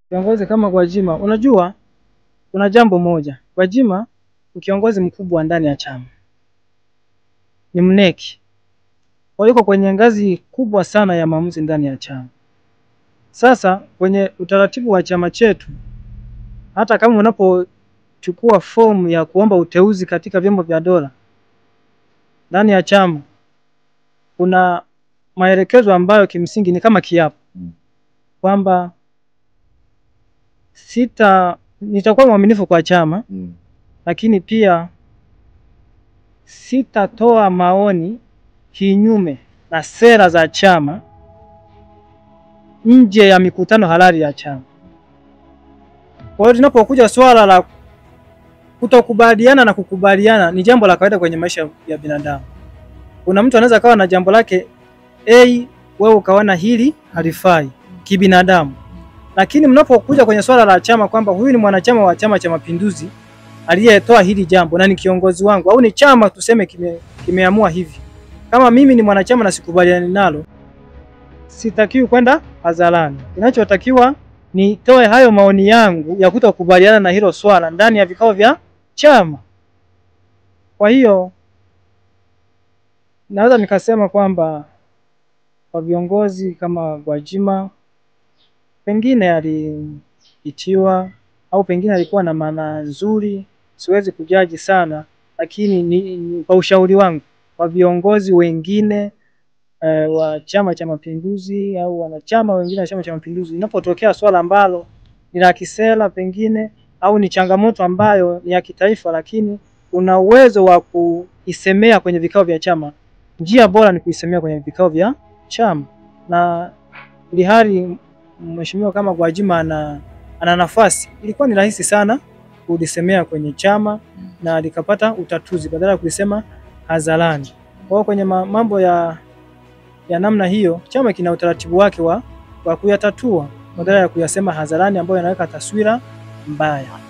Kiongozi kama Gwajima, unajua kuna jambo moja. Gwajima ni kiongozi mkubwa ndani ya chama. Ni mneki. Kwa hiyo yuko kwenye ngazi kubwa sana ya maamuzi ndani ya chama. Sasa kwenye utaratibu wa chama chetu, hata kama unapochukua fomu ya kuomba uteuzi katika vyombo vya dola ndani ya chama, kuna maelekezo ambayo kimsingi ni kama kiapo kwamba nitakuwa mwaminifu kwa chama, lakini pia sitatoa maoni kinyume na sera za chama nje ya mikutano halali ya chama. Kwa hiyo tunapokuja swala la kutokubaliana na kukubaliana, ni jambo la kawaida kwenye maisha ya binadamu. Kuna mtu anaweza kawa na jambo lake wewe ukaona hili halifai kibinadamu. Lakini mnapokuja kwenye swala la chama kwamba huyu ni mwanachama wa Chama cha Mapinduzi aliyetoa hili jambo na ni kiongozi wangu, au ni chama tuseme kimeamua hivi, kama mimi ni mwanachama na sikubaliani nalo, sitakiwi kwenda hadharani. Kinachotakiwa nitoe hayo maoni yangu ya kutokubaliana na hilo swala ndani ya vikao vya chama. Kwa hiyo naweza nikasema kwamba kwa viongozi kama Gwajima, pengine aliitiwa au pengine alikuwa na maana nzuri, siwezi kujaji sana, lakini ni kwa ushauri wangu kwa viongozi wengine wa Chama cha Mapinduzi au wanachama wengine wa Chama cha Mapinduzi, inapotokea swala ambalo ni la kisera pengine au ni changamoto ambayo ni ya kitaifa, lakini una uwezo wa kuisemea kwenye vikao vya chama, njia bora ni kuisemea kwenye vikao vya chama. Na ilihali mheshimiwa kama Gwajima ana nafasi, ilikuwa ni rahisi sana kulisemea kwenye chama na likapata utatuzi badala ya kulisema hadharani. Kwa hiyo kwenye mambo ya namna hiyo, chama kina utaratibu wake wa kuyatatua badala ya kuyasema hadharani, ambayo yanaweka taswira mbaya.